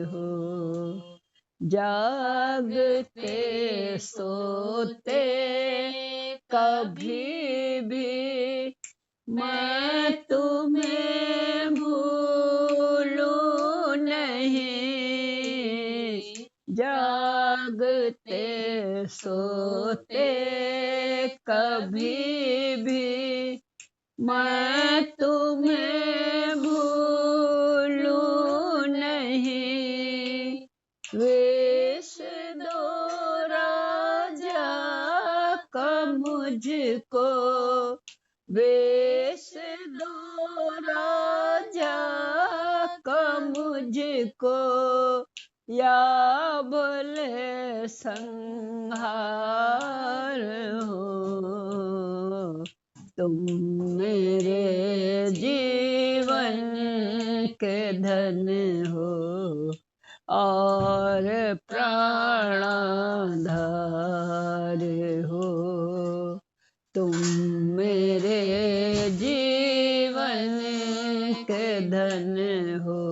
हो। जागते सोते कभी भी मैं तुम्हें भूलूं नहीं। जागते सोते कभी भी मैं तुम्हें भूलूं नहीं। वेश दो राजा का मुझको, वेश दो राजा का मुझको, या भले संहार हो। तुम मेरे जीवन के धन हो और प्राणाधार हो। तुम मेरे जीवन के धन हो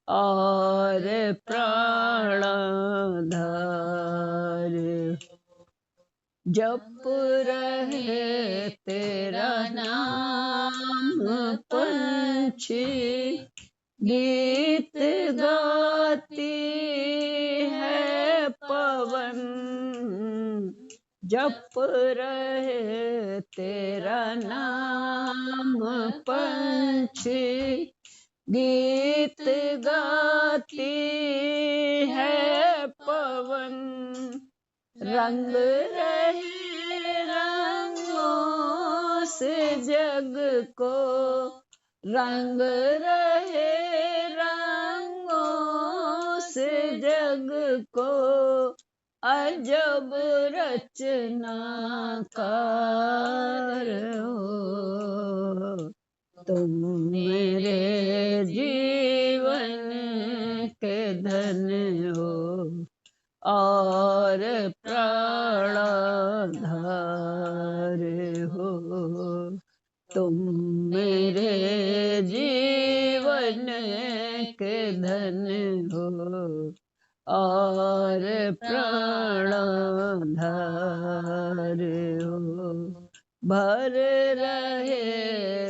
और प्राणाधार। जप रहे तेरा नाम पंछी, गीत गाती है पवन। जप रहे तेरा नाम पंछी, गीत गाती है पवन। रंग रहे रंगों से जग को, रंग रहे रंगों से जग को, अजब रचनाकार हो। तुम मेरे जीवन के धन हो और प्राणाधार हो। तुम मेरे जीवन के धन हो और प्राणाधार हो। भर रहे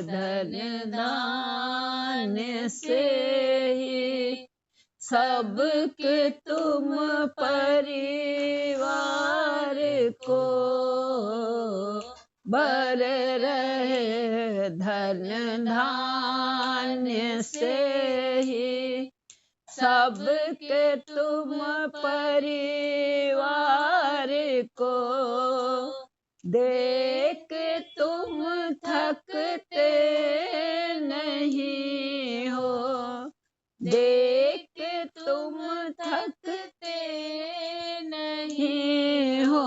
धन दान से ही सबके तुम परिवार को, भर रहे धन धान्य से ही सबके तुम परिवार को। देख तुम थकते नहीं हो, देख तुम थकते नहीं हो,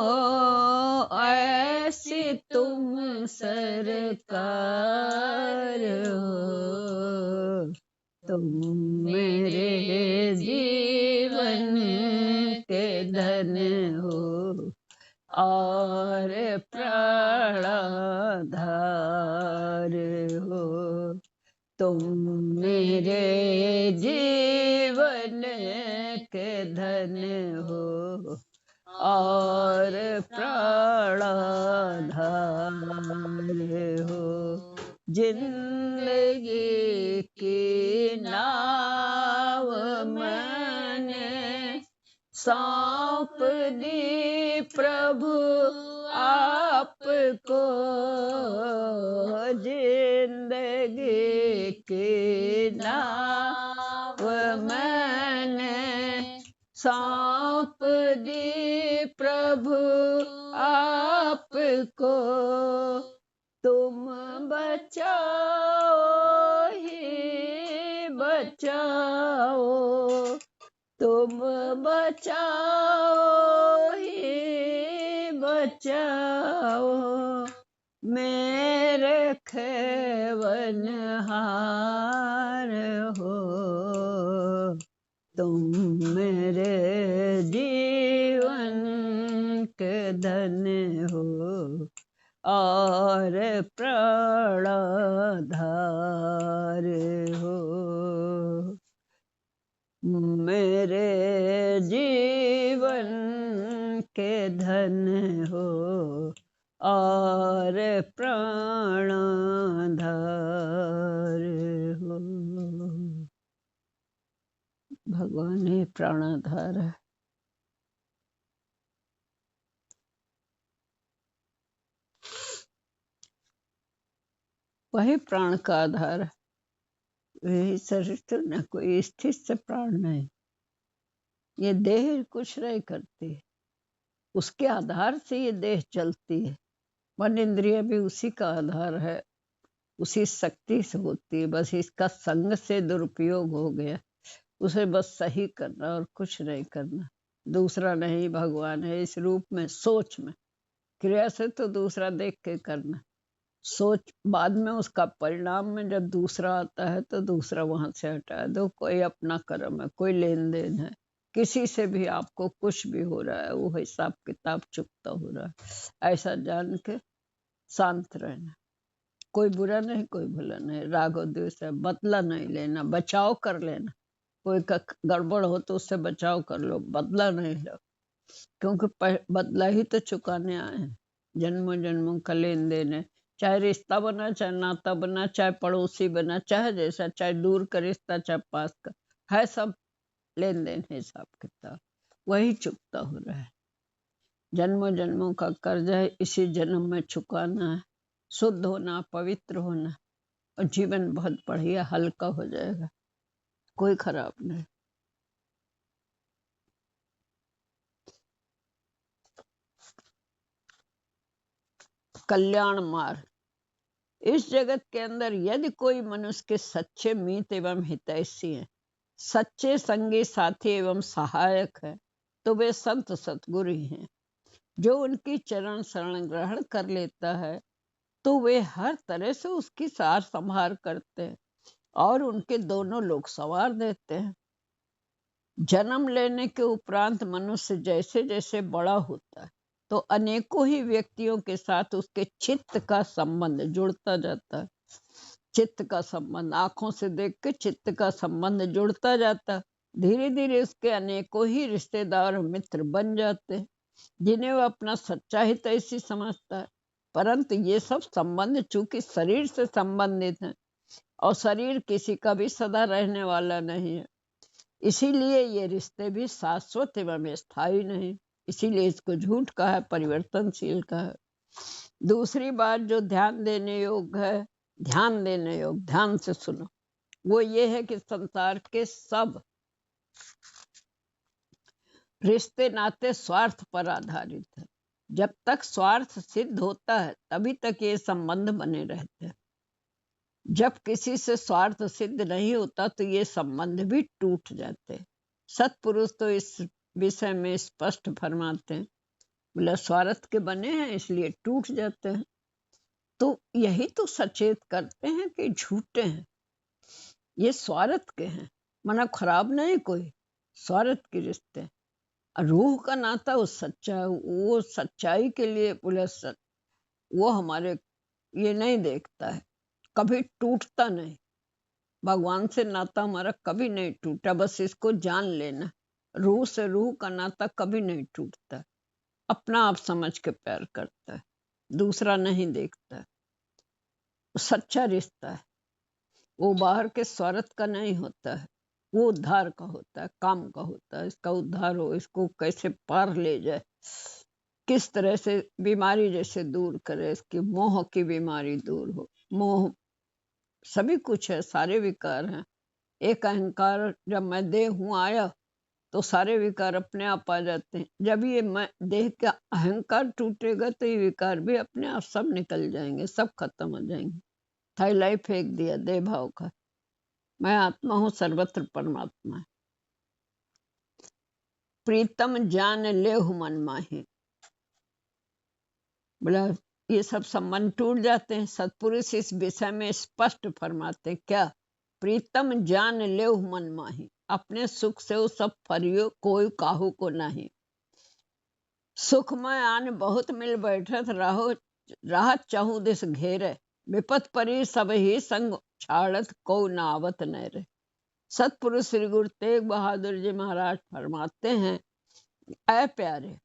ऐसी तुम सरकार हो। तुम मेरे जीवन के धन हो और प्राणाधार हो। तुम मेरे जीवन के धन हो और प्राणाधार हो। जिंदगी की नाव मैंने सौंप दी प्रभु आपको। जिंदगी की नाव मैंने सौंप दी प्रभु आपको। तुम बचाओ ही बचाओ, तुम बचाओ ही बचाओ, मेरे खेवनहार हो। तुम मेरे जीवन के धन हो और प्राणाधार हो। भगवान ही प्राणाधार है। वही प्राण का आधार है। यही शरीर तो न कोई स्थिर से प्राण नहीं, ये देह कुछ नहीं करती है, उसके आधार से ये देह चलती है। मन इंद्रिय भी उसी का आधार है, उसी शक्ति से होती है। बस इसका संग से दुरुपयोग हो गया, उसे बस सही करना और कुछ नहीं करना। दूसरा नहीं, भगवान है इस रूप में। सोच में, क्रिया से तो दूसरा देख के करना, सोच बाद में उसका परिणाम में जब दूसरा आता है तो दूसरा वहां से हटा दो। कोई अपना कर्म है, कोई लेन देन है, किसी से भी आपको कुछ भी हो रहा है वो हिसाब किताब चुकता हो रहा है, ऐसा जान के शांत रहना। कोई बुरा नहीं, कोई भला नहीं, राग और द्वेष है, बदला नहीं लेना, बचाव कर लेना। कोई का गड़बड़ हो तो उससे बचाव कर लो, बदला नहीं लो, क्योंकि बदला ही तो चुकाने आए हैं। जन्मों जन्मों का लेन देन है, चाहे रिश्ता बना, चाहे नाता बना, चाहे पड़ोसी बना, चाहे जैसा, चाहे दूर का रिश्ता, चाहे पास का, है सब लेन देन हिसाब किताब वही चुकता हो रहा है। जन्मों जन्मों का कर्ज है, इसी जन्म में चुकाना है। शुद्ध होना, पवित्र होना, और जीवन बहुत बढ़िया हल्का हो जाएगा, कोई खराब नहीं। कल्याण मार्ग। इस जगत के अंदर यदि कोई मनुष्य के सच्चे मित एवं हितैषी हैं, सच्चे संगी साथी एवं सहायक है, तो वे संत सतगुरु ही हैं। जो उनकी चरण शरण ग्रहण कर लेता है तो वे हर तरह से उसकी सार संभाल करते हैं और उनके दोनों लोग संवार देते हैं। जन्म लेने के उपरांत मनुष्य जैसे जैसे बड़ा होता है तो अनेकों ही व्यक्तियों के साथ उसके चित्त का संबंध जुड़ता जाता है। चित्त का संबंध, आंखों से देख के चित्त का संबंध जुड़ता जाता, धीरे धीरे उसके अनेकों ही रिश्तेदार मित्र बन जाते हैं, जिन्हें वह अपना सच्चा हित ऐसी समझता है। परंतु ये सब संबंध चूंकि शरीर से संबंधित हैं और शरीर किसी का भी सदा रहने वाला नहीं है, इसीलिए ये रिश्ते भी शाश्वत एवं स्थायी नहीं, इसीलिए इसको झूठ कहा है, परिवर्तनशील कहा है। दूसरी बात जो ध्यान देने योग्य है, ध्यान देने योग्य, ध्यान से सुनो, वो ये है कि संसार के सब रिश्ते नाते स्वार्थ पर आधारित है। जब तक स्वार्थ सिद्ध होता है तभी तक ये संबंध बने रहते हैं। जब किसी से स्वार्थ सिद्ध नहीं होता तो ये संबंध भी टूट जाते। सत्पुरुष तो इस विषय में स्पष्ट फरमाते हैं, बोला स्वार्थ के बने हैं इसलिए टूट जाते हैं। तो यही तो सचेत करते हैं कि झूठे हैं, ये स्वार्थ के हैं, मना खराब नहीं कोई, स्वार्थ के रिश्ते। रूह का नाता वो सच्चा, वो सच्चाई के लिए बोला वो हमारे ये नहीं देखता है, कभी टूटता नहीं। भगवान से नाता हमारा कभी नहीं टूटा, बस इसको जान लेना, रूह से रूह का नाता कभी नहीं टूटता। अपना आप समझ के प्यार करता है, दूसरा नहीं देखता है, सच्चा रिश्ता है। वो बाहर के स्वार्थ का नहीं होता है, वो उद्धार का होता है, काम का होता है। इसका उद्धार हो, इसको कैसे पार ले जाए, किस तरह से बीमारी जैसे दूर करे, इसकी मोह की बीमारी दूर हो। मोह सभी कुछ है, सारे विकार हैं। एक अहंकार जब मैं देह हूं आया तो सारे विकार अपने आप आ जाते हैं। जब ये मैं देह का अहंकार टूटेगा तो ये विकार भी अपने आप सब निकल जाएंगे, सब खत्म हो जाएंगे। थैलाई फेंक दिया देह भाव का, मैं आत्मा हूँ, सर्वत्र परमात्मा है। प्रीतम जान ले मन माही, बोला ये सब संबंध टूट जाते हैं। सत्पुरुष इस विषय में स्पष्ट फरमाते हैं, क्या? प्रीतम जान ले मन माही, अपने सुख से वो सब फरियो कोई काहू को नहीं। सुख में आन बहुत मिल बैठत रहो, राहत चाहूं दिस घेरे, विपत परी सब ही संग छाड़त को नावत न रे। सतपुरुष श्री गुरु तेग बहादुर जी महाराज फरमाते हैं, ऐ प्यारे,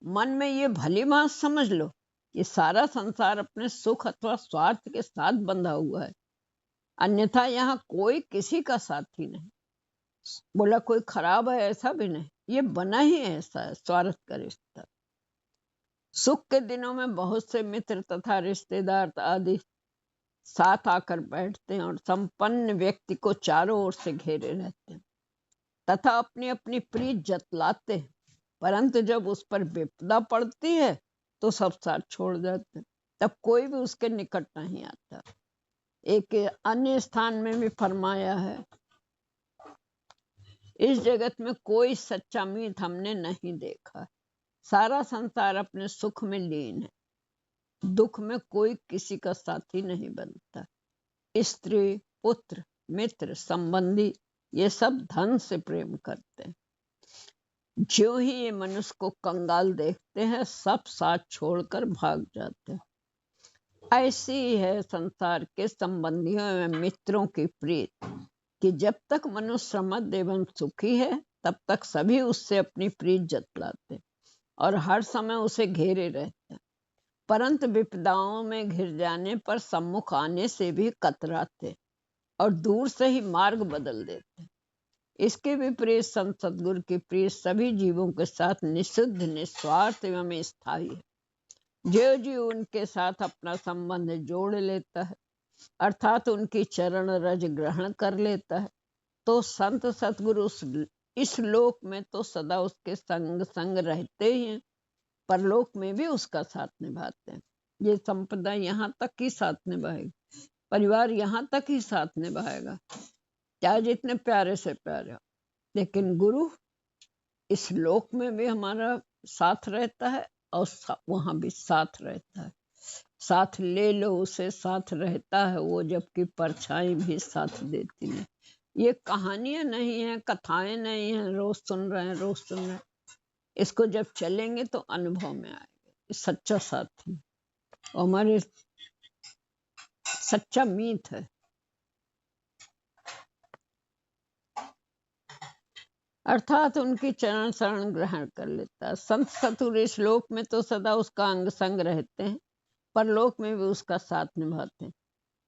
मन में ये भली बात समझ लो, ये सारा संसार अपने सुख अथवा स्वार्थ के साथ बंधा हुआ है, अन्यथा यहाँ कोई किसी का साथी नहीं। बोला कोई खराब है ऐसा भी नहीं, ये बना ही ऐसा है स्वार्थ का रिश्ता। सुख के दिनों में बहुत से मित्र तथा रिश्तेदार आदि साथ आकर बैठते हैं और संपन्न व्यक्ति को चारों ओर से घेरे रहते हैं तथा अपनी अपनी प्रीत जतलाते हैं, परंतु जब उस पर विपदा पड़ती है तो सब साथ छोड़ जाते हैं, तब कोई भी उसके निकट नहीं आता। एक अन्य स्थान में भी फरमाया है, इस जगत में कोई सच्चा मीत हमने नहीं देखा, सारा संसार अपने सुख में लीन है, दुख में कोई किसी का साथी नहीं बनता। स्त्री, पुत्र, मित्र, संबंधी ये सब धन से प्रेम करते हैं। जो ही ये मनुष्य को कंगाल देखते हैं सब साथ छोड़कर भाग जाते हैं। ऐसी है संसार के संबंधियों एवं मित्रों की प्रीत कि जब तक मनुष्य समृद्ध एवं सुखी है तब तक सभी उससे अपनी प्रीत जतलाते और हर समय उसे घेरे रहते हैं, परंतु विपदाओं में घिर जाने पर सम्मुख आने से भी कतराते और दूर से ही मार्ग बदल देते। इसके विपरीत संत सद्गुरु की प्रीत सभी जीवों के साथ निशुद्ध, निस्वार्थ एवं स्थायी है। जो जीव उनके साथ अपना संबंध जोड़ लेता है अर्थात उनकी चरण रज ग्रहण कर लेता है तो संत सतगुरु इस लोक में तो सदा उसके संग संग रहते ही हैं, परलोक में भी उसका साथ निभाते हैं। ये संपदा यहाँ तक ही साथ निभाएगी, परिवार यहाँ तक ही साथ निभाएगा, चाहे जितने प्यारे से प्यारे हो, लेकिन गुरु इस लोक में भी हमारा साथ रहता है और वहां भी साथ रहता है। साथ ले लो उसे, साथ रहता है वो, जबकि परछाई भी साथ देती है। ये कहानियां नहीं है, कथाएं नहीं है, रोज सुन रहे हैं रोज सुन रहे हैं, इसको जब चलेंगे तो अनुभव में आएगा। सच्चा साथी और हमारे सच्चा मीत है। अर्थात उनकी चरण शरण ग्रहण कर लेता है। संत सतुर इस लोक में तो सदा उसका अंग संग रहते हैं, परलोक में भी उसका साथ निभाते हैं।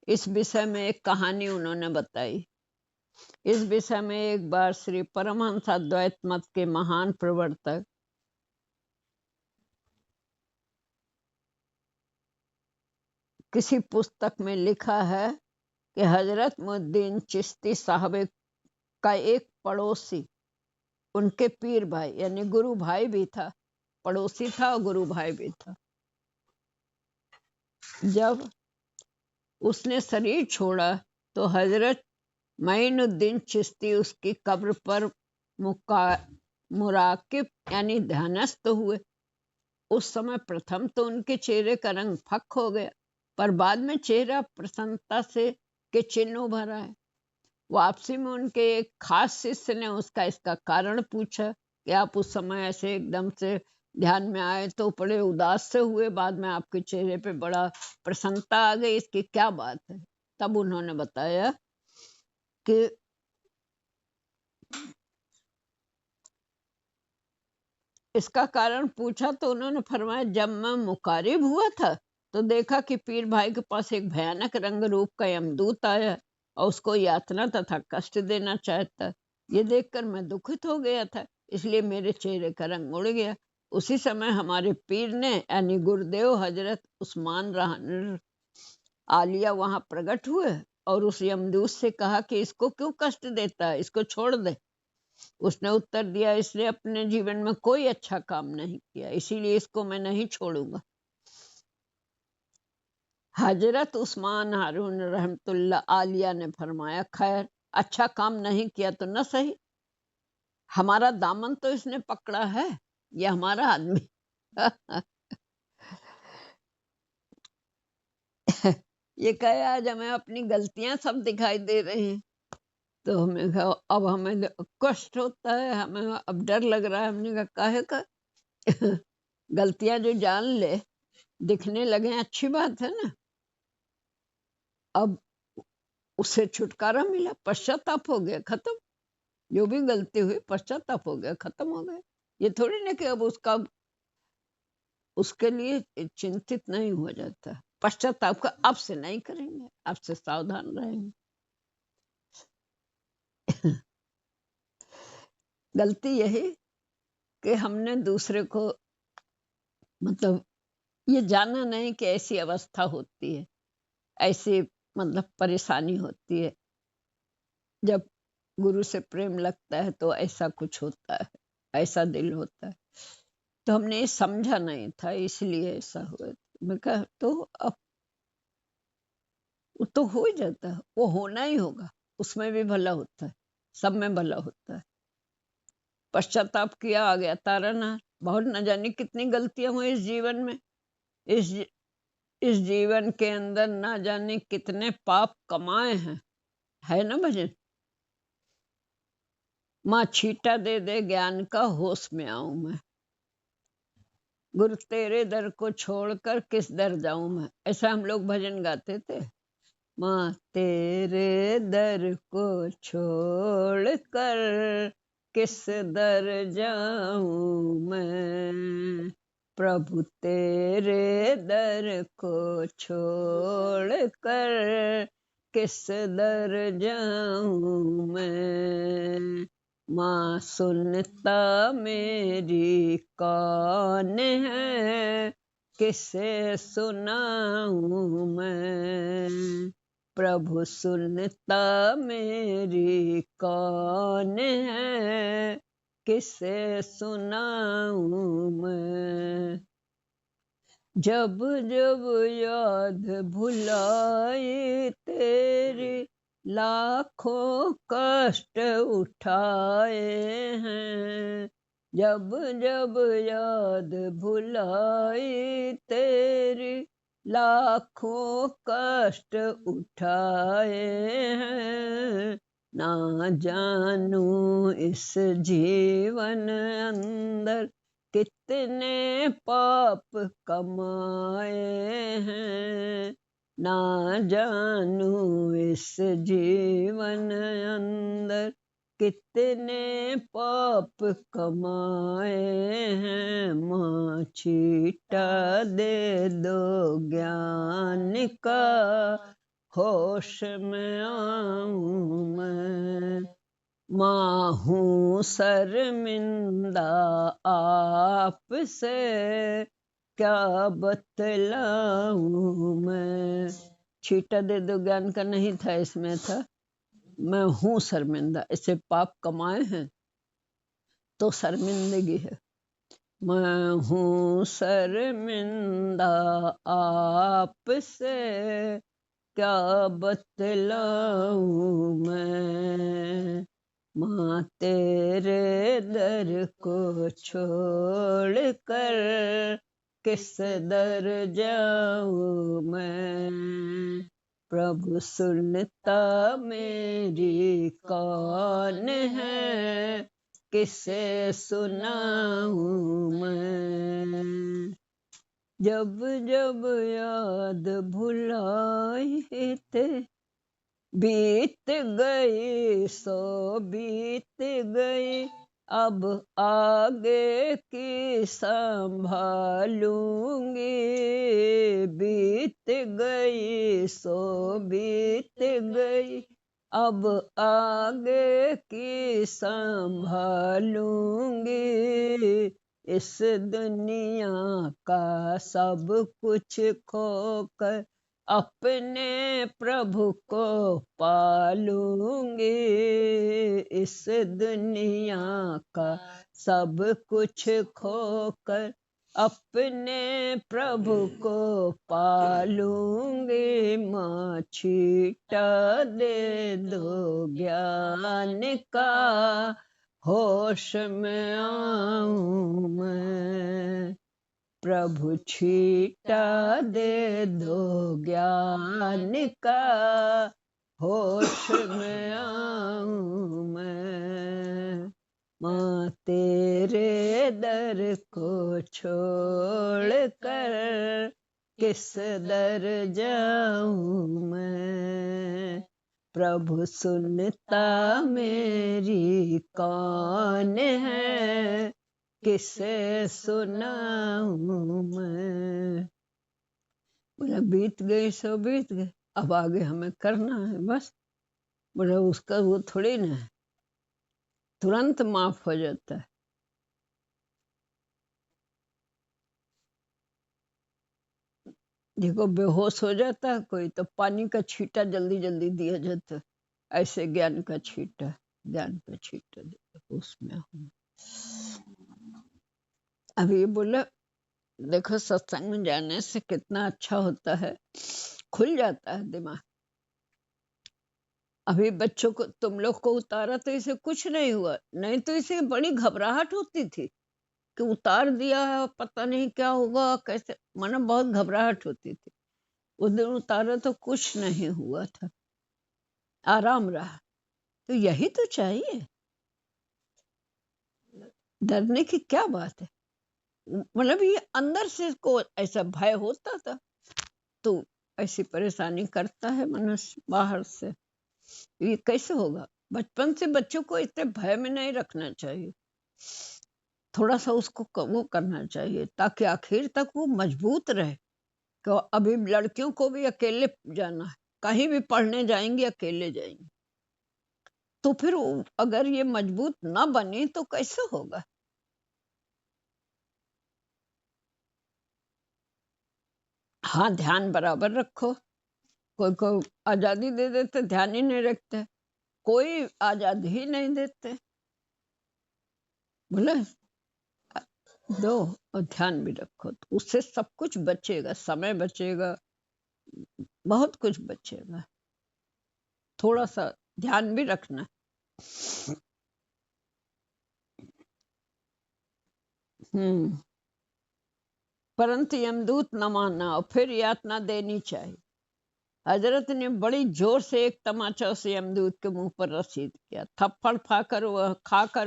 इस विषय में एक कहानी उन्होंने बताई। इस विषय में एक बार श्री परमहंस अद्वैत मत के महान प्रवर्तक किसी पुस्तक में लिखा है कि हजरत मुद्दीन चिश्ती साहब का एक पड़ोसी, उनके पीर भाई यानी गुरु भाई भी था, पड़ोसी था और गुरु भाई भी था। जब उसने शरीर छोड़ा तो हजरत मोइनुद्दीन चिश्ती उसकी कब्र पर मुराकिब यानी ध्यानस्थ हुए। उस समय प्रथम तो उनके चेहरे का रंग फक हो गया, पर बाद में चेहरा प्रसन्नता से के चिन्हों भरा है। वापसी में उनके एक खास शिष्य ने उसका इसका कारण पूछा कि आप उस समय ऐसे एकदम से ध्यान में आए तो बड़े उदास से हुए, बाद में आपके चेहरे पे बड़ा प्रसन्नता आ गई, इसकी क्या बात है? तब उन्होंने बताया कि इसका कारण पूछा तो उन्होंने फरमाया, जब मैं मुकारिब हुआ था तो देखा कि पीर भाई के पास एक भयानक रंग रूप का यमदूत आया और उसको यातना तथा कष्ट देना चाहता। ये देखकर मैं दुखित हो गया था, इसलिए मेरे चेहरे का रंग उड़ गया। उसी समय हमारे पीर ने यानी गुरुदेव हजरत उस्मान आलिया वहां प्रकट हुए और उस यमदूत से कहा कि इसको क्यों कष्ट देता है, इसको छोड़ दे। उसने उत्तर दिया, इसने अपने जीवन में कोई अच्छा काम नहीं किया, इसीलिए इसको मैं नहीं छोड़ूंगा। हजरत उस्मान हारून रहमतुल्लाह आलिया ने फरमाया, खैर अच्छा काम नहीं किया तो न सही, हमारा दामन तो इसने पकड़ा है, ये हमारा आदमी ये कहे आज हमें अपनी गलतियां सब दिखाई दे रही हैं, तो हमें कहा अब हमें कष्ट होता है, हमें अब डर लग रहा है। हमने कहा काहे का गलतियां जो जान ले दिखने लगे अच्छी बात है ना। अब उससे छुटकारा मिला, पश्चाताप हो गया, खत्म। जो भी गलती हुई पश्चाताप हो गया, खत्म हो गया। ये थोड़ी ना कि अब उसके लिए चिंतित नहीं हो जाता। पश्चाताप का अब से नहीं करेंगे, अब से सावधान रहेंगे। गलती यही कि हमने दूसरे को मतलब ये जाना नहीं कि ऐसी अवस्था होती है, ऐसी मतलब परेशानी होती है। जब गुरु से प्रेम लगता है तो ऐसा कुछ होता है, ऐसा दिल होता है। तो हमने ये समझा नहीं था, इसलिए ऐसा हुआ। मैं कहा तो अब वो तो हो ही जाता है, वो होना ही होगा, उसमें भी भला होता है, सब में भला होता है। पश्चाताप किया, आ गया तारना। बहुत न जाने कितनी गलतियां हुई इस जीवन में, इस इस जीवन के अंदर ना जाने कितने पाप कमाए हैं, है ना भजन। माँ छीटा दे दे ज्ञान का, होश में आऊं मैं। गुरु तेरे दर को छोड़कर किस दर जाऊं मैं, ऐसा हम लोग भजन गाते थे। माँ तेरे दर को छोड़कर किस दर जाऊं मैं, प्रभु तेरे दर को छोड़कर किस दर जाऊं मैं। माँ सुनता मेरी कौन है, किसे सुनाऊं मैं। प्रभु सुनता मेरी कौन है, किसे सुनाऊं मैं। जब जब याद भुलाए तेरी, लाखों कष्ट उठाए हैं। जब जब याद भुलाए तेरी, लाखों कष्ट उठाए हैं। ना जानू इस जीवन अंदर कितने पाप कमाए हैं। ना जानू इस जीवन अंदर कितने पाप कमाए हैं। माँ छीटा दे दो ज्ञान का, होश में आऊं मैं। माँ हूँ शर्मिंदा आपसे, क्या बतलाऊं मैं। छीटा दे दो ज्ञान का नहीं था, इसमें था मैं हूँ शर्मिंदा, ऐसे पाप कमाए हैं तो शर्मिंदगी है। मैं हूँ शर्मिंदा आपसे, क्या बतलाऊं मैं। माँ तेरे दर को छोड़ कर किस दर जाऊं मैं। प्रभु सुनता मेरी कौन है, किसे सुनाऊं मैं। जब जब याद भुलाए थे, बीत गई सो बीत गई, अब आगे की संभालूंगी। बीत गई सो बीत गई, अब आगे की संभालूंगी। इस दुनिया का सब कुछ खोकर अपने प्रभु को पालूंगी। इस दुनिया का सब कुछ खोकर अपने प्रभु को पालूंगी। माँ छीटा दे दो ज्ञान का, होश में आऊं मैं। प्रभु छीटा दे दो ज्ञान का, होश में आऊं मैं। माँ तेरे दर को छोड़ कर किस दर जाऊं मैं। प्रभु सुनता मेरी कौन है, किसे सुनाऊं मैं। बोला बीत गई सो बीत गए, अब आगे हमें करना है बस। बोला उसका वो थोड़ी ना है, तुरंत माफ हो जाता है। देखो बेहोश हो जाता है कोई तो पानी का छींटा जल्दी जल्दी दिया जाता है, ऐसे ज्ञान का छींटा, ज्ञान का छींटा देखो उसमें हूँ। अभी ये बोला देखो सत्संग में जाने से कितना अच्छा होता है, खुल जाता है दिमाग। अभी बच्चों को तुम लोग को उतारा तो इसे कुछ नहीं हुआ, नहीं तो इसे बड़ी घबराहट होती थी कि उतार दिया है पता नहीं क्या होगा कैसे, मानो बहुत घबराहट होती थी। उस दिन उतारा तो कुछ नहीं हुआ था, आराम रहा। तो यही तो चाहिए, डरने की क्या बात है। मतलब ये अंदर से को ऐसा भय होता था तो ऐसी परेशानी करता है मनुष्य बाहर से, ये कैसे होगा। बचपन से बच्चों को इतने भय में नहीं रखना चाहिए, थोड़ा सा उसको वो करना चाहिए ताकि आखिर तक वो मजबूत रहे। तो अभी लड़कियों को भी अकेले जाना है, कहीं भी पढ़ने जाएंगी अकेले जाएंगी, तो फिर अगर ये मजबूत ना बनी तो कैसे होगा। हाँ ध्यान बराबर रखो, कोई को आजादी दे देते ध्यान ही नहीं रखते, कोई आजादी ही नहीं देते, बोले दो और ध्यान भी रखो तो उससे सब कुछ बचेगा, समय बचेगा, बहुत कुछ बचेगा। थोड़ा सा ध्यान भी रखना। हम्म। परंतु यमदूत न माना और फिर यातना देनी चाहिए। हजरत ने बड़ी जोर से एक तमाचा उस यमदूत के मुंह पर रसीद किया, थप्पड़ खाकर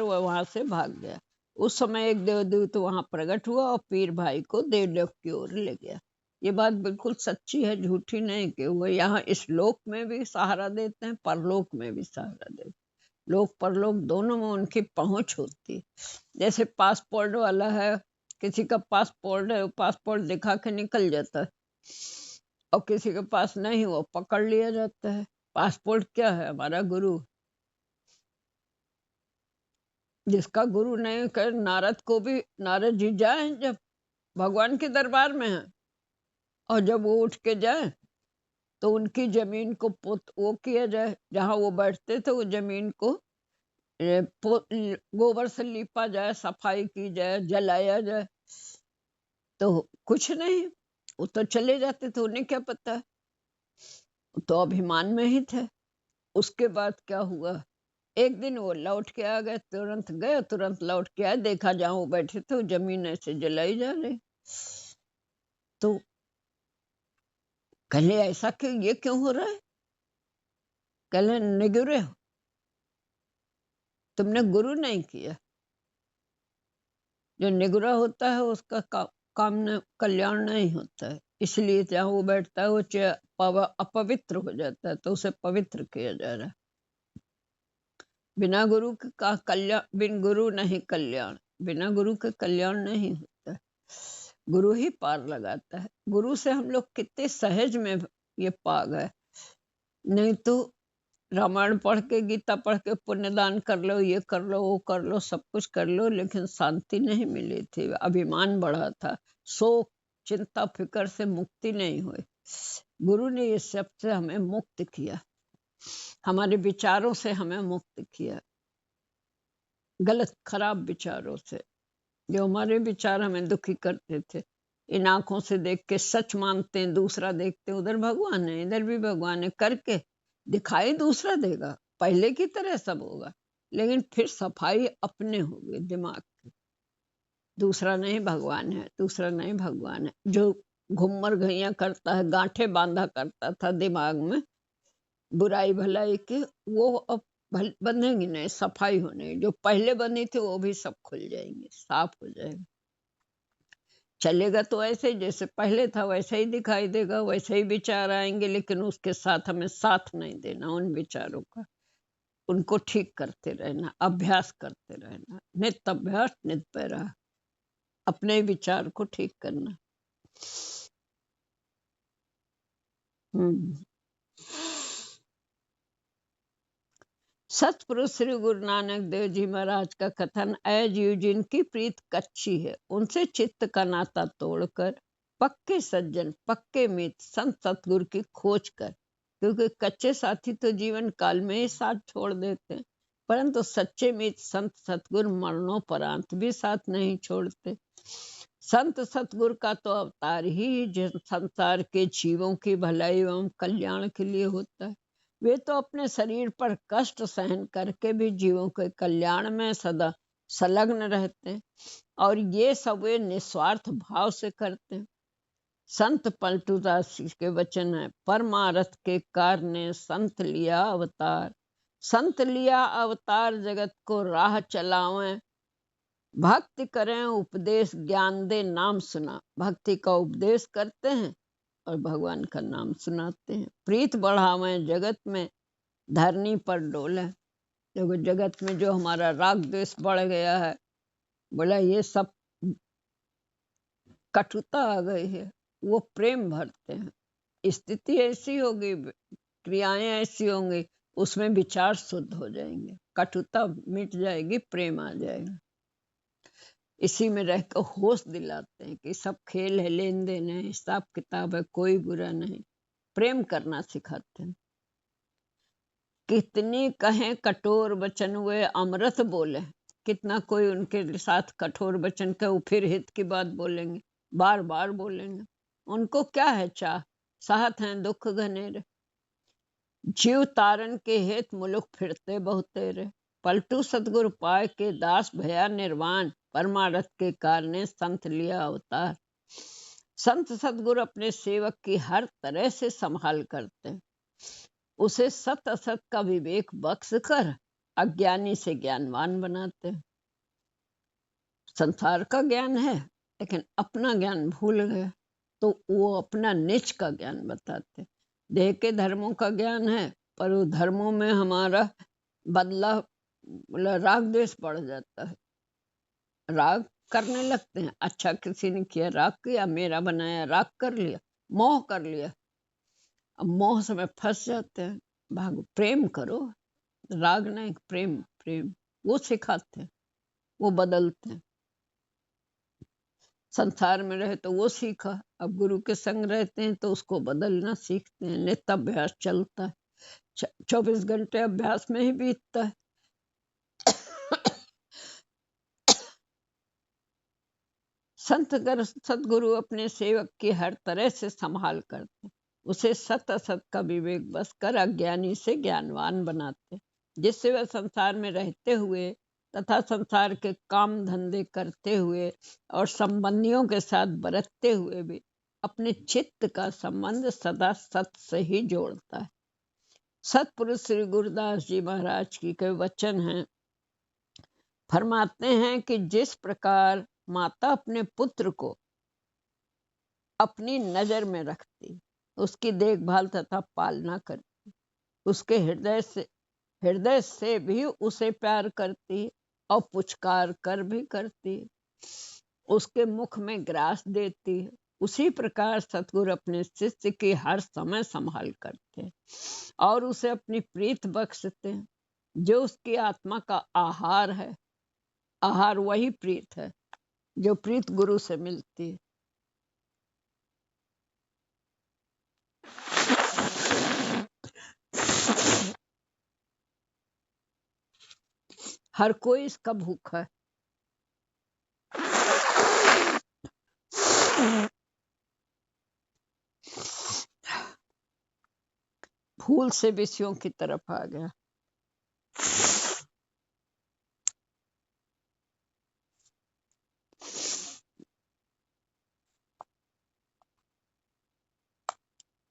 वह वहां से भाग गया। उस समय एक देवदूत वहां प्रकट हुआ और पीर भाई को देवलोक की ओर ले गया। ये बात बिल्कुल सच्ची है, झूठी नहीं, कि वो यहाँ इस लोक में भी सहारा देते हैं, परलोक में भी सहारा देते हैं। लोक परलोक दोनों में उनकी पहुंच होती है। जैसे पासपोर्ट वाला है, किसी का पासपोर्ट है, पासपोर्ट दिखा के निकल जाता है, और किसी के पास नहीं वो पकड़ लिया जाता है। पासपोर्ट क्या है, हमारा गुरु। जिसका गुरु नहीं कर, नारद को भी, नारद जी जाए जब भगवान के दरबार में है, और जब वो उठ के जाए तो उनकी जमीन को वो किया जाए, जहाँ वो बैठते थे वो जमीन को गोबर से लीपा जाए, सफाई की जाए, जलाया जाए। तो कुछ नहीं, वो तो चले जाते थे, उन्हें क्या पता, तो अभिमान में ही थे। उसके बाद क्या हुआ, एक दिन वो लौट के आ गए, तुरंत गए तुरंत लौट के आए, देखा जहाँ वो बैठे थे वो जमीन ऐसे जलाई जा रही। तो कहले ऐसा क्यों, ये क्यों हो रहा है। कहले निगुरे हो, तुमने गुरु नहीं किया। जो निगुरा होता है उसका काम न कल्याण नहीं होता है, इसलिए जहाँ वो बैठता है वो अपवित्र हो जाता है, तो उसे पवित्र किया जा रहा है। बिना गुरु का कल्याण, बिन गुरु नहीं कल्याण, बिना गुरु के कल्याण नहीं होता है। गुरु ही पार लगाता है। गुरु से हम लोग कितने सहज में ये पा गए, नहीं तो रामायण पढ़ के, गीता पढ़ के पुण्यदान कर लो, ये कर लो, वो कर लो, सब कुछ कर लो, लेकिन शांति नहीं मिली थी, अभिमान बढ़ा था, शोक चिंता फिकर से मुक्ति नहीं हुई। गुरु ने ये सब से हमें मुक्त किया, हमारे विचारों से हमें मुक्त किया, गलत खराब विचारों से, जो हमारे विचार हमें दुखी करते थे। इन आंखों से देख के सच मानते हैं, दूसरा देखते हैं उधर भगवान है, इधर भी भगवान है, करके दिखाई दूसरा देगा, पहले की तरह सब होगा, लेकिन फिर सफाई अपने होगी दिमाग की। दूसरा नहीं भगवान है, दूसरा नहीं भगवान है। जो घुम्मर घैया करता है, गांठे बांधा करता था दिमाग में बुराई भलाई के, वो अब बंधेंगी नहीं, सफाई होने, जो पहले बनी थी वो भी सब खुल जाएंगे, साफ हो जाएगा। चलेगा तो ऐसे ही जैसे पहले था, वैसे ही दिखाई देगा, वैसे ही विचार आएंगे, लेकिन उसके साथ हमें साथ नहीं देना उन विचारों का, उनको ठीक करते रहना, अभ्यास करते रहना, नित्य अभ्यास नित्य पैरा, अपने विचार को ठीक करना। हम्म। सतपुरुष श्री गुरु नानक देव जी महाराज का कथन, ऐ जीव जिनकी प्रीत कच्ची है उनसे चित्त का नाता तोड़कर पक्के सज्जन पक्के मित्र संत सतगुरु की खोज कर, क्योंकि कच्चे साथी तो जीवन काल में ही साथ छोड़ देते हैं, परंतु सच्चे मित्र संत सतगुरु मरणोपरांत भी साथ नहीं छोड़ते। संत सतगुरु का तो अवतार ही संसार के जीवों की भलाई एवं कल्याण के लिए होता है। वे तो अपने शरीर पर कष्ट सहन करके भी जीवों के कल्याण में सदा संलग्न रहते हैं, और ये सब वे निस्वार्थ भाव से करते हैं। संत पलटूदास के वचन है, परमारथ के कारणे संत लिया अवतार, संत लिया अवतार जगत को राह चलावें, भक्ति करें उपदेश ज्ञान दे नाम सुना। भक्ति का उपदेश करते हैं और भगवान का नाम सुनाते हैं। प्रीत बढ़ावें जगत में धरनी पर डोले। देखो जगत में जो हमारा राग द्वेष बढ़ गया है, बोला ये सब कटुता आ गई है, वो प्रेम भरते हैं। स्थिति ऐसी होगी, क्रियाएं ऐसी होंगी, उसमें विचार शुद्ध हो जाएंगे, कटुता मिट जाएगी, प्रेम आ जाएगा। इसी में रहकर होश दिलाते हैं कि सब खेल है, लेन देन है, हिसाब किताब है, कोई बुरा नहीं। प्रेम करना सिखाते हैं। कितनी कहें कठोर वचन वे अमृत बोले, कितना कोई उनके साथ कठोर वचन का फिर हित की बात बोलेंगे, बार बार बोलेंगे। उनको क्या है चाह, साहत हैं दुख घनेरे, जीव तारण के हेत मुलुक फिरते बहुतेरे, पलटू सतगुरु पाए के दास भया निर्वाण, परमारथ के कारणे संत लिया अवतार। संत सतगुरु अपने सेवक की हर तरह से संभाल करते हैं, उसे सत असत का विवेक बख्श कर अज्ञानी से ज्ञानवान बनाते हैं। संसार का ज्ञान है लेकिन अपना ज्ञान भूल गए तो वो अपना निज का ज्ञान बताते। देह के धर्मों का ज्ञान है पर वो धर्मों में हमारा बदला राग द्वेष बढ़ जाता है, राग करने लगते हैं। अच्छा किसी ने किया, राग किया, मेरा बनाया, राग कर लिया, मोह कर लिया। अब मोह से में फंस जाते हैं। भागो, प्रेम करो, राग नहीं, प्रेम प्रेम वो सिखाते हैं, वो बदलते हैं। संसार में रहे तो वो सीखा, अब गुरु के संग रहते हैं तो उसको बदलना सीखते हैं। नित्य अभ्यास चलता है, 24 घंटे अभ्यास में ही बीतता है। संत सतगुरु अपने सेवक की हर तरह से संभाल करते, उसे सत असत का विवेक बस कर अज्ञानी से ज्ञानवान बनाते, जिससे वह संसार में रहते हुए तथा संसार के काम धंधे करते हुए और संबंधियों के साथ बरतते हुए भी अपने चित्त का संबंध सदा सत से ही जोड़ता है। सतपुरुष श्री गुरुदास जी महाराज की के वचन हैं, फरमाते हैं कि जिस प्रकार माता अपने पुत्र को अपनी नजर में रखती, उसकी देखभाल तथा पालना करती, उसके हृदय से भी उसे प्यार करती और पुचकार कर भी करती, उसके मुख में ग्रास देती है, उसी प्रकार सतगुरु अपने शिष्य की हर समय संभाल करते और उसे अपनी प्रीत बख्शते हैं, जो उसकी आत्मा का आहार है। आहार वही प्रीत है जो प्रीत गुरु से मिलती है। हर कोई इसका भूखा है। फूल से विषयों की तरफ आ गया।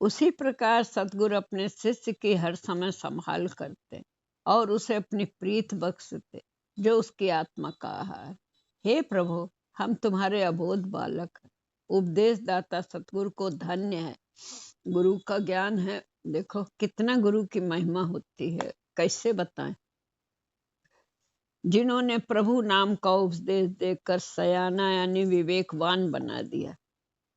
उसी प्रकार सतगुरु अपने शिष्य की हर समय संभाल करते और उसे अपनी प्रीत बख्शते, जो उसकी आत्मा का आहार। हे प्रभु, हम तुम्हारे अबोध बालक हैं। उपदेश दाता सतगुरु को धन्य है। गुरु का ज्ञान है, देखो कितना गुरु की महिमा होती है, कैसे बताएं। जिन्होंने प्रभु नाम का उपदेश देकर सयाना यानी विवेकवान बना दिया।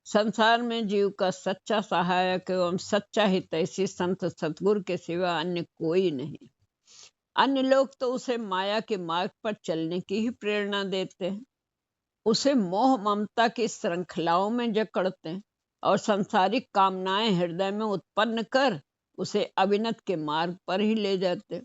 संसार में जीव का सच्चा सहायक एवं सच्चा हितैषी संत सतगुरु के सिवा अन्य कोई नहीं। अन्य लोग तो उसे माया के मार्ग पर चलने की ही प्रेरणा देते हैं, उसे मोह ममता की श्रृंखलाओं में जकड़ते हैं और सांसारिक कामनाएं हृदय में उत्पन्न कर उसे अविनत के मार्ग पर ही ले जाते हैं।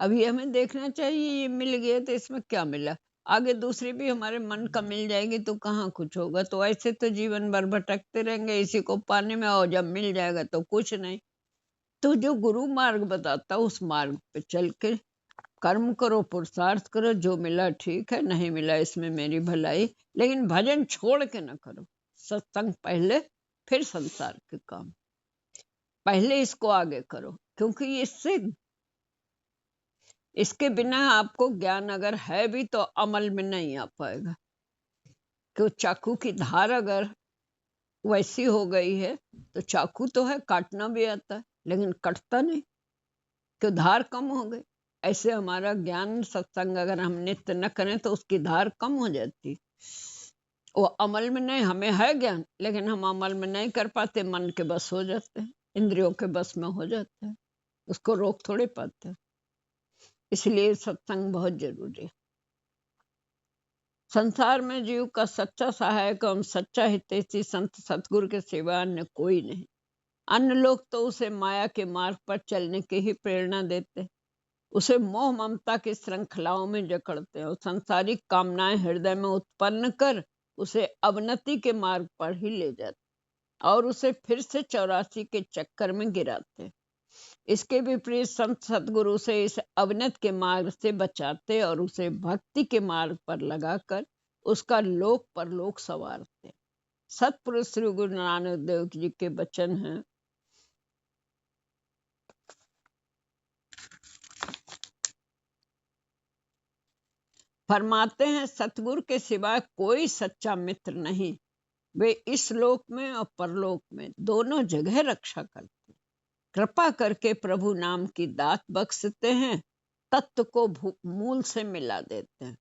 अभी हमें देखना चाहिए ये मिल गया तो इसमें क्या मिला, आगे दूसरी भी हमारे मन का मिल जाएगी तो कहाँ कुछ होगा। तो ऐसे तो जीवन भर भटकते रहेंगे इसी को पाने में, और जब मिल जाएगा तो कुछ नहीं। तो जो गुरु मार्ग बताता उस मार्ग पे चल के कर्म करो, पुरुषार्थ करो, जो मिला ठीक है, नहीं मिला इसमें मेरी भलाई, लेकिन भजन छोड़ के न करो। सत्संग पहले, फिर संसार के काम, पहले इसको आगे करो, क्योंकि इसके बिना आपको ज्ञान अगर है भी तो अमल में नहीं आ पाएगा। क्यों, चाकू की धार अगर वैसी हो गई है तो चाकू तो है, काटना भी आता है लेकिन कटता नहीं, क्यों, धार कम हो गई। ऐसे हमारा ज्ञान सत्संग अगर हम नित्य न करें तो उसकी धार कम हो जाती, वो अमल में नहीं। हमें है ज्ञान लेकिन हम अमल में नहीं कर पाते, मन के बस हो जाते हैं, इंद्रियों के बस में हो जाते हैं, उसको रोक थोड़े पाते हैं। इसलिए सत्संग बहुत जरूरी है। संसार में जीव का सच्चा सहायक एवं सच्चा हितैषी संत सतगुरु के सिवा अन्य कोई नहीं। अन्य लोग तो उसे माया के मार्ग पर चलने की ही प्रेरणा देते, उसे मोह ममता की श्रृंखलाओं में जकड़ते हैं और सांसारिक कामनाएं हृदय में उत्पन्न कर उसे अवनति के मार्ग पर ही ले जाते और उसे फिर से 84 के चक्कर में गिराते। इसके विपरीत संत सतगुरु से इस अवनत के मार्ग से बचाते और उसे भक्ति के मार्ग पर लगाकर उसका लोक परलोक संवारते। सतपुरुष श्री गुरु नानक देव जी के वचन हैं, फरमाते हैं सतगुरु के सिवा कोई सच्चा मित्र नहीं, वे इस लोक में और परलोक में दोनों जगह रक्षा करते, कृपा करके प्रभु नाम की दात बख्शते हैं, तत्व को मूल से मिला देते हैं।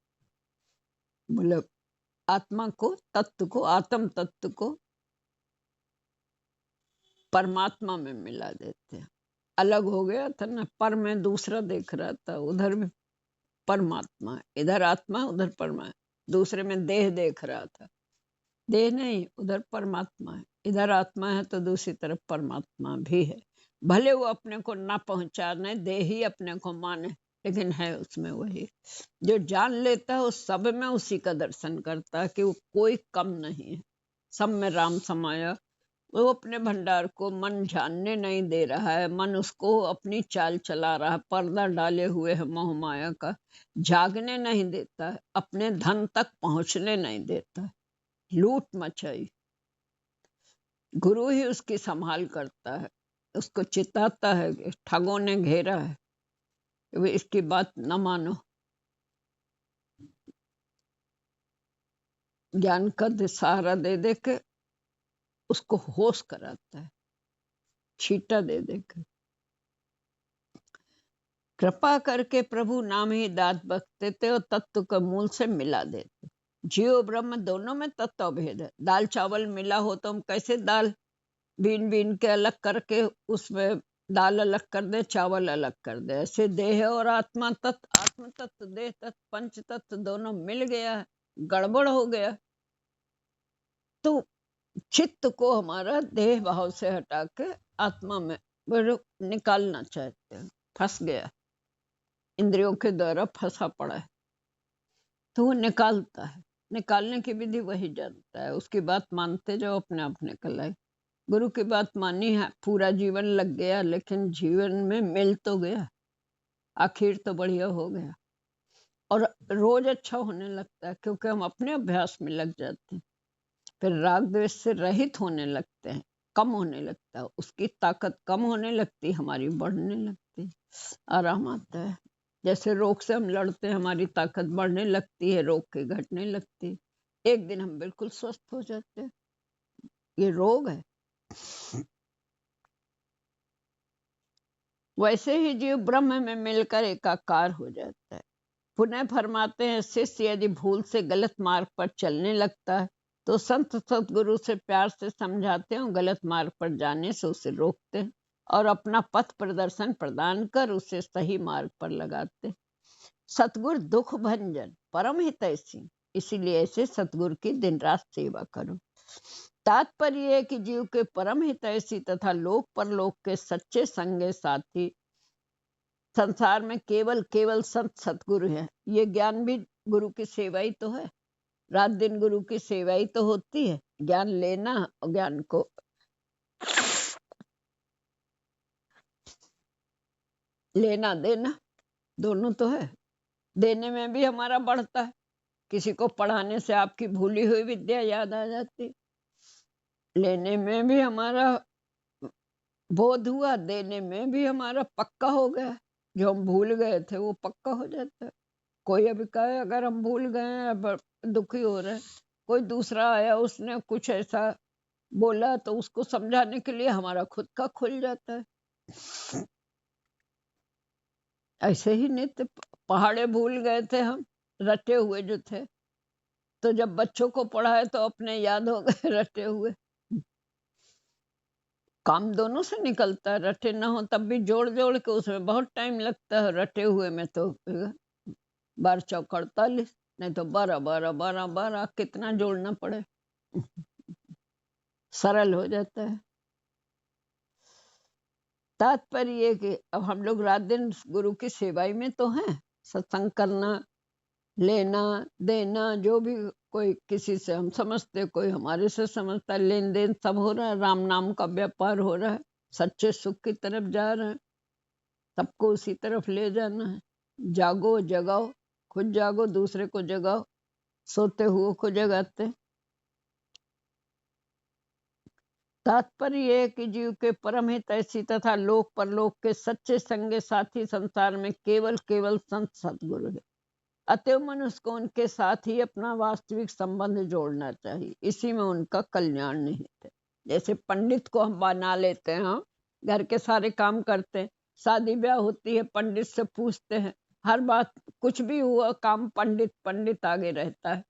मतलब आत्मा को, तत्व को, आत्म तत्व को परमात्मा में मिला देते हैं। अलग हो गया था ना, पर मैं दूसरा देख रहा था, उधर भी परमात्मा है, इधर आत्मा, उधर परमात्मा, दूसरे में देह देख रहा था, देह नहीं, उधर परमात्मा है, इधर आत्मा है तो दूसरी तरफ परमात्मा भी है। भले वो अपने को ना पहचाने, देह ही अपने को माने, लेकिन है उसमें वही। जो जान लेता है उस सब में उसी का दर्शन करता है कि वो कोई कम नहीं है, सब में राम समाया। वो अपने भंडार को मन जानने नहीं दे रहा है, मन उसको अपनी चाल चला रहा है, पर्दा डाले हुए है मोह माया का, जागने नहीं देता है, अपने धन तक पहुंचने नहीं देता है, लूट मचाई। गुरु ही उसकी संभाल करता है, उसको चिताता है, ठगों ने घेरा है, वे इसकी बात न मानो। ज्ञान का सहारा दे दे के उसको होश कराता है, छीटा दे दे के। कृपा करके प्रभु नाम ही दात बख्शते थे और तत्व को मूल से मिला देते। जीव ब्रह्म दोनों में तत्व भेद है। दाल चावल मिला हो तो हम कैसे दाल बीन बीन के अलग करके उसमें दाल अलग कर दे, चावल अलग कर दे, ऐसे देह और आत्मा तत्व, आत्म तत्व, देह तत्व, पंच तत्व दोनों मिल गया है, गड़बड़ हो गया। तो चित्त को हमारा देह भाव से हटा के आत्मा में निकालना चाहते हैं, फंस गया, इंद्रियों के द्वारा फंसा पड़ा है, तो वो निकालता है। निकालने की विधि वही जानता है, उसकी बात मानते जाओ, अपने आप निकल आए। गुरु की बात मानी है, पूरा जीवन लग गया लेकिन जीवन में मिल तो गया, आखिर तो बढ़िया हो गया और रोज अच्छा होने लगता है, क्योंकि हम अपने अभ्यास में लग जाते हैं, फिर राग द्वेष से रहित होने लगते हैं, कम होने लगता है, उसकी ताकत कम होने लगती, हमारी बढ़ने लगती, आराम आता है। जैसे रोग से हम लड़ते हैं, हमारी ताकत बढ़ने लगती है, रोग के घटने लगती, एक दिन हम बिल्कुल स्वस्थ हो जाते हैं। ये रोग है। वैसे ही जीव ब्रह्म में मिलकर एकाकार हो जाता है। पुनः फरमाते हैं, शिष्य यदि भूल से गलत मार्ग पर चलने लगता है तो संत सतगुरु से प्यार से समझाते हैं, गलत मार्ग पर जाने से उसे रोकते हैं। और अपना पथ प्रदर्शन प्रदान कर उसे सही मार्ग पर लगाते। सतगुरु दुख भंजन परम हितैषी, इसीलिए ऐसे सतगुरु की दिन रात सेवा करो। तात्पर्य है कि जीव के परम हितैषी तथा लोक परलोक के सच्चे संगे साथी संसार में केवल केवल संत सतगुरु है। ये ज्ञान भी गुरु की सेवा ही तो है, रात दिन गुरु की सेवा ही तो होती है। ज्ञान लेना और ज्ञान को लेना देना दोनों तो है। देने में भी हमारा बढ़ता है, किसी को पढ़ाने से आपकी भूली हुई विद्या याद आ जाती। लेने में भी हमारा बोध हुआ, देने में भी हमारा पक्का हो गया। जो हम भूल गए थे वो पक्का हो जाता है। कोई अभी कहे अगर हम भूल गए हैं, दुखी हो रहे हैं, कोई दूसरा आया उसने कुछ ऐसा बोला तो उसको समझाने के लिए हमारा खुद का खुल जाता है। ऐसे ही नित्य पहाड़े भूल गए थे हम, रटे हुए जो थे, तो जब बच्चों को पढ़ाए तो अपने याद हो गए रटे हुए। काम दोनों से निकलता है, रटे ना हो तब भी जोड़ जोड़ के उसमें बहुत टाइम लगता है। रटे हुए में तो 12 चौक 48, नहीं तो 12 12 12 12, कितना जोड़ना पड़े, सरल हो जाता है। तात्पर्य ये कि अब हम लोग रात दिन गुरु की सेवाई में तो हैं। सत्संग करना, लेना देना, जो भी कोई किसी से हम समझते, कोई हमारे से समझता, लेन देन सब हो रहा है। राम नाम का व्यापार हो रहा है, सच्चे सुख की तरफ जा रहे हैं, सबको उसी तरफ ले जाना है। जागो जगाओ, खुद जागो दूसरे को जगाओ, सोते हुए को जगाते। तात्पर्य ये कि जीव के परम हितैषी तथा लोक परलोक के सच्चे संगे साथी संसार में केवल केवल संत सतगुरु है। अतएव मनुष्य को उनके साथ ही अपना वास्तविक संबंध जोड़ना चाहिए, इसी में उनका कल्याण निहित है। जैसे पंडित को हम बना लेते हैं, हम घर के सारे काम करते हैं, शादी ब्याह होती है पंडित से पूछते हैं, हर बात कुछ भी हुआ काम पंडित आगे रहता है।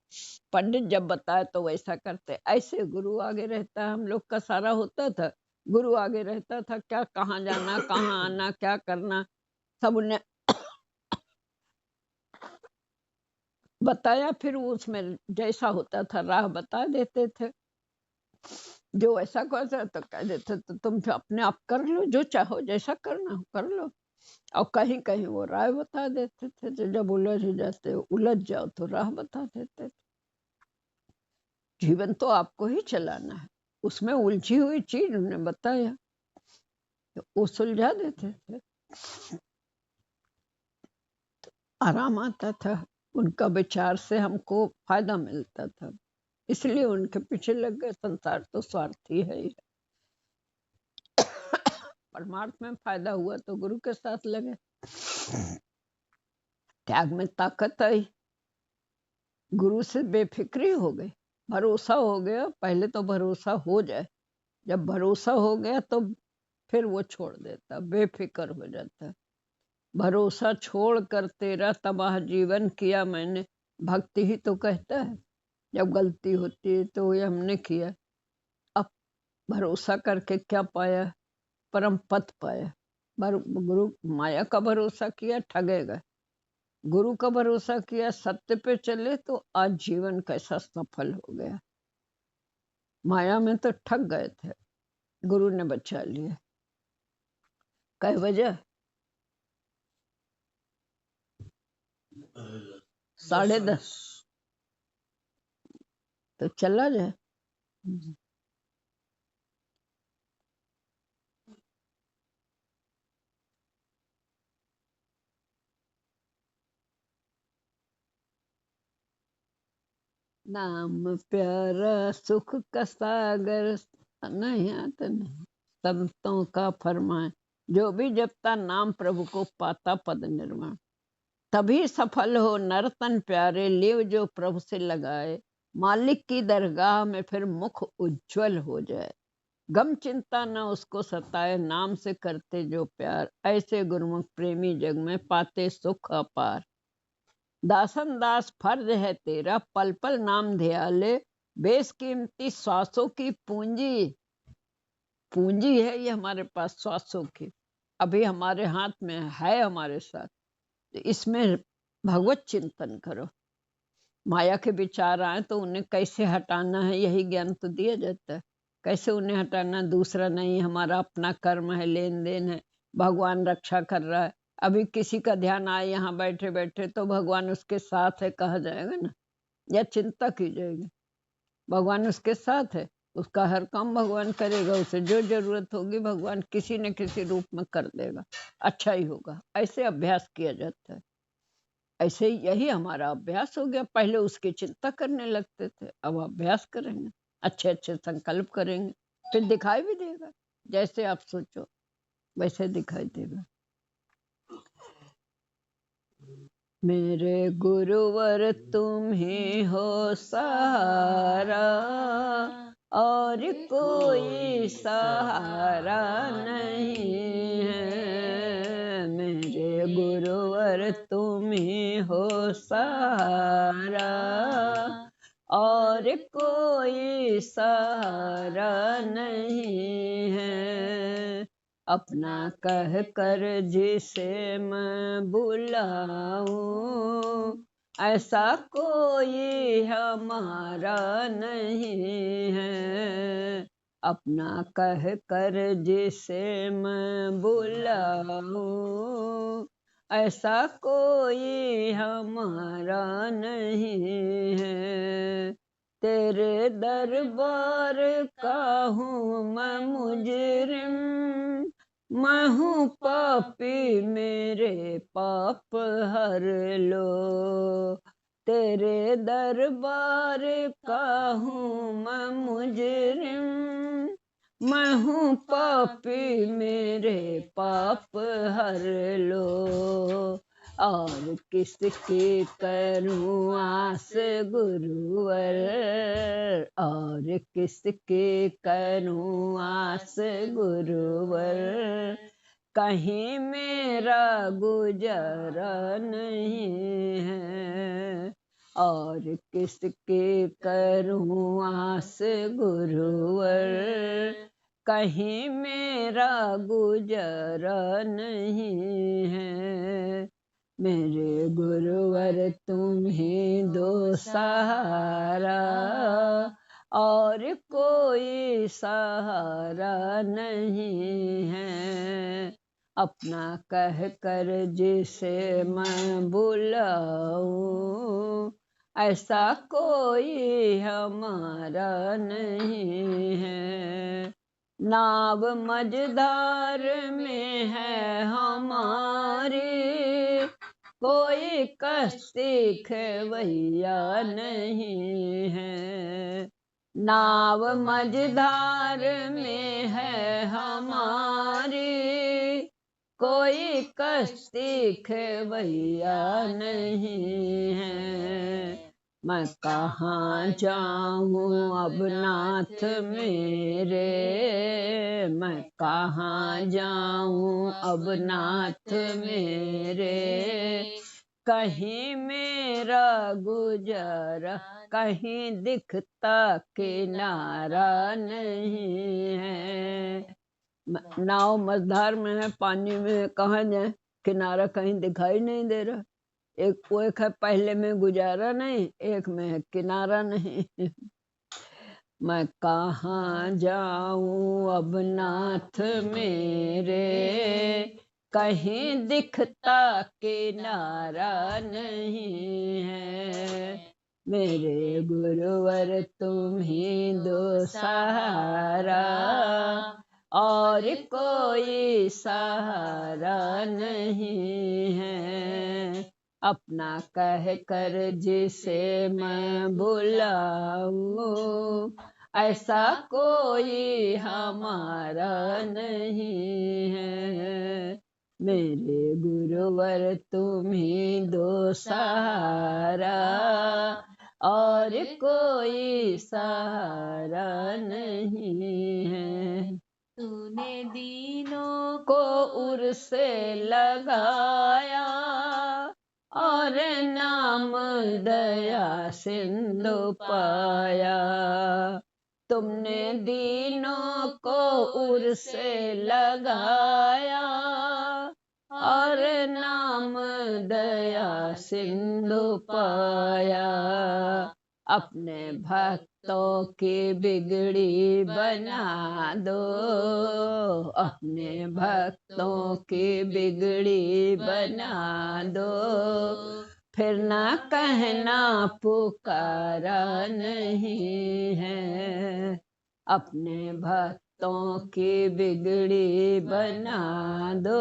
पंडित जब बताए तो वैसा करते। ऐसे गुरु आगे रहता है। हम लोग का सारा होता था, गुरु आगे रहता था। क्या कहाँ जाना, कहाँ आना, क्या करना, सब उन्हें बताया। फिर उसमें जैसा होता था राह बता देते थे। जो ऐसा करता तो कह देते तो तुम अपने आप कर लो, जो चाहो जैसा करना हो कर लो। और कहीं कहीं वो राह बता देते थे, तो जब उलझ जाते उलझ जाओ तो राह बता देते थे। जीवन तो आपको ही चलाना है, उसमें उलझी हुई चीज उन्हें बताया तो वो सुलझा देते थे, तो आराम आता था। उनका विचार से हमको फायदा मिलता था, इसलिए उनके पीछे लग गए। संसार तो स्वार्थी है ही। परमार्थ में फायदा हुआ तो गुरु के साथ लगे। त्याग में ताकत आई, गुरु से बेफिक्री हो गई, भरोसा हो गया। पहले तो भरोसा हो जाए, जब भरोसा हो गया तो फिर वो छोड़ देता, बेफिक्र हो जाता। भरोसा छोड़ कर तेरा तबाह जीवन किया मैंने, भक्ति ही तो कहता है। जब गलती होती है तो ये हमने किया, अब भरोसा करके क्या पाया, परम पद पाया। गुरु माया का भरोसा किया ठगेगा, गुरु का भरोसा किया सत्य पे चले तो आज जीवन कैसा सफल हो गया। माया में तो ठग गए थे, गुरु ने बचा लिया। कई वजह 10:30 तो चला जाए। नाम प्यारा सुख का सागर, नहीं आता नहीं। संतों का फरमान, जो भी जपता नाम प्रभु को पाता पद निर्वाण। तभी सफल हो नरतन प्यारे, लिव जो प्रभु से लगाए। मालिक की दरगाह में फिर मुख उज्जवल हो जाए। गम चिंता न उसको सताए, नाम से करते जो प्यार। ऐसे गुरुमुख प्रेमी जग में पाते सुख अपार। दासन दास फर्ज है तेरा, पल पल नाम ध्याले। बेशकीमती श्वासों की पूंजी, पूंजी है ये हमारे पास श्वासों की, अभी हमारे हाथ में है हमारे साथ, तो इसमें भगवत चिंतन करो। माया के विचार आए तो उन्हें कैसे हटाना है, यही ज्ञान तो दिया जाता है। कैसे उन्हें हटाना, दूसरा नहीं, हमारा अपना कर्म है, लेन देन है, भगवान रक्षा कर रहा है। अभी किसी का ध्यान आए यहाँ बैठे बैठे तो भगवान उसके साथ है कहा जाएगा ना, या चिंता की जाएगी। भगवान उसके साथ है, उसका हर काम भगवान करेगा, उसे जो जरूरत होगी भगवान किसी न किसी रूप में कर देगा, अच्छा ही होगा। ऐसे अभ्यास किया जाता है। ऐसे ही यही हमारा अभ्यास हो गया। पहले उसकी चिंता करने लगते थे, अब अभ्यास करेंगे, अच्छे अच्छे संकल्प करेंगे, फिर दिखाई भी देगा। जैसे आप सोचो वैसे दिखाई देगा। मेरे गुरुवर तुम ही हो सहारा, और कोई सहारा नहीं है। मेरे गुरुवर तुम ही हो सहारा, और कोई सहारा नहीं है। अपना कह कर जिसे मैं बुलाऊं, ऐसा कोई हमारा नहीं है। अपना कह कर जिसे मैं बुलाऊं, ऐसा कोई हमारा नहीं है। तेरे दरबार का हूँ मैं मुजरिम, मैं हूँ पापी, मेरे पाप हर लो। तेरे दरबार का हूँ मैं मुजरिम, मैं हूँ पापी, मेरे पाप हर लो। और किसकी करूँ आस गुरुवर, और किसकी करूँ आस गुरुवर। कहीं मेरा गुजारा नहीं है, और किसकी करूँ आस गुरुवर। कहीं मेरा गुजारा नहीं है। मेरे गुरुवर तुम ही दो सहारा, और कोई सहारा नहीं है। अपना कह कर जिसे मैं बुलाऊं, ऐसा कोई हमारा नहीं है। नाव मझधार में है हमारी, कोई कश्ती खेवैया नहीं है। नाव मझधार में है हमारी, कोई कश्ती खेवैया नहीं है। मैं कहाँ जाऊँ अब नाथ मेरे, मैं कहाँ जाऊँ अब नाथ मेरे। कहीं मेरा गुजारा, कहीं दिखता किनारा नहीं है। नाव मझधार में है, पानी में, कहाँ जाए, किनारा कहीं दिखाई नहीं दे रहा। एक है पहले में गुजारा नहीं, एक में है किनारा नहीं। मैं कहाँ जाऊँ अब नाथ मेरे, कहीं दिखता किनारा नहीं है। मेरे गुरुवर तुम ही दो सहारा, और कोई सहारा नहीं है। अपना कह कर जिसे मैं बुलाऊं, ऐसा कोई हमारा नहीं है। मेरे गुरुवर तुम ही दो सहारा, और कोई सहारा नहीं है। तूने दीनों को उर से लगाया, और नाम दया सिंधु पाया। तुमने दीनों को उर से लगाया और नाम दया सिंधु पाया। अपने भक्तों की बिगड़ी बना दो, अपने भक्तों की बिगड़ी बना दो। फिर ना कहना पुकारा नहीं है, अपने भक्तों की बिगड़ी बना दो।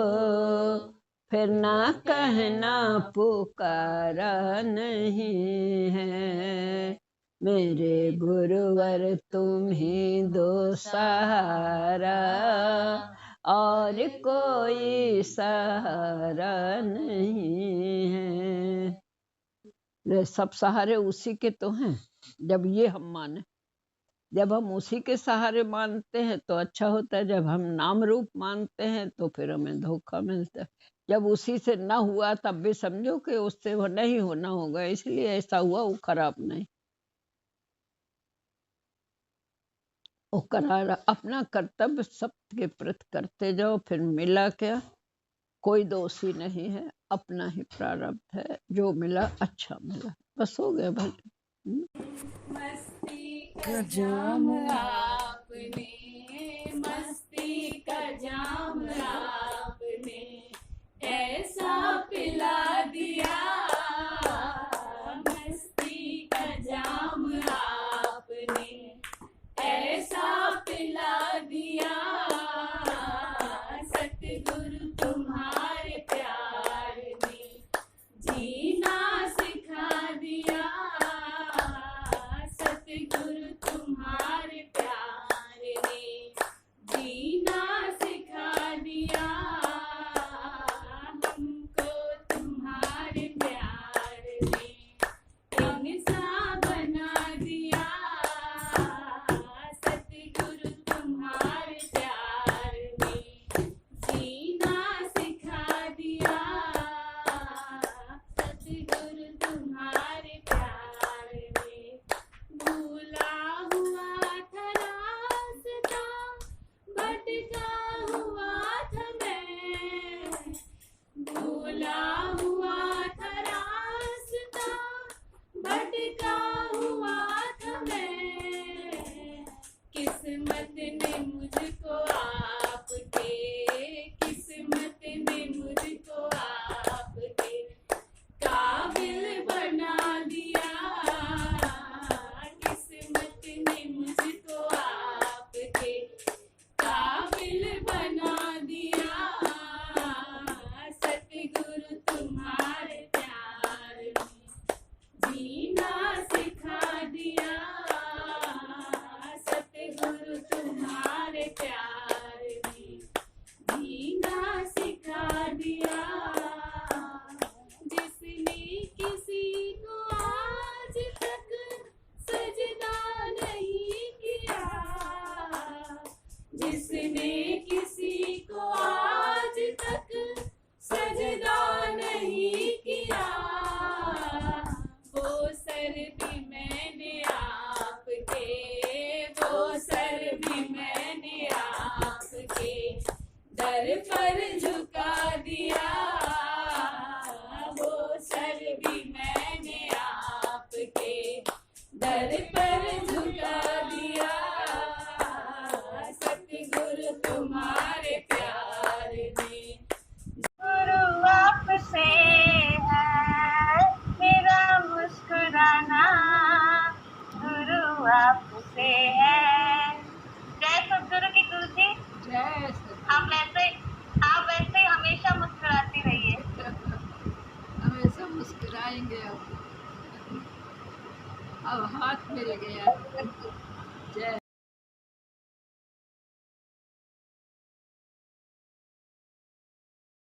फिर ना कहना पुकारा नहीं है। मेरे गुरुवर तुम ही दो सहारा, और कोई सहारा नहीं है। ये सब सहारे उसी के तो हैं। जब ये हम माने, जब हम उसी के सहारे मानते हैं तो अच्छा होता है। जब हम नाम रूप मानते हैं तो फिर हमें धोखा मिलता है। जब उसी से ना हुआ तब भी समझो कि उससे वो नहीं होना होगा, इसलिए ऐसा हुआ, वो खराब नहीं। वो करार अपना कर्तव्य सबके प्रति करते जाओ, फिर मिला क्या? कोई दोषी नहीं है, अपना ही प्रारब्ध है। जो मिला अच्छा मिला, बस हो गया भले। मस्ती का जाम आपने, मस्ती का जाम आपने ऐसा पिला दिया। मस्ती का जाम आपने ऐसा पिला दिया। सतगुरु तुम्हारे प्यार ने जीना सिखा दिया। सतगुरु तुम्हारे प्यार ने जीना सिखा दिया। हमको तुम्हारे प्यार ने इंसान बना दिया। सतगुरु तुम्हारे प्यार ने जीना सिखा दिया। सतगुरु तुम्हारे प्यार ने भूला हुआ था रास्ता, भटका हुआ था मैं। भूला हुआ था रास्ता, भटका हुआ था मैं। किस्मत ने मुझको आपके, किस्मत ने मुझको आपके काबिल बना दिया। किस्मत ने मुझको आपके काबिल बना दिया। सतगुरु तुम्हारे प्यार ने जीना सिखा दिया। सतगुरु तुम्हारे प्यार ने जीना सिखा दिया। जिसने किसी को आज तक सजदा नहीं किया, जिसने किसी को आज तक सजदा नहीं किया, वो सर भी मैंने आपके, वो सर भी मैंने आपके दर पर झुका दिया। वो सर भी मैंने आपके दर पर झुका दिया। सतगुरु तुम्हारे प्यार ने गुरु आपसे है मेरा मुस्कुराना, गुरु आपसे है। जय सतगुरु की गुरु जी। जय आप ऐसे हमेशा मुस्कुराती रहिए। हमेशा मुस्कुराएंगे। अब हाथ मिल गया। जय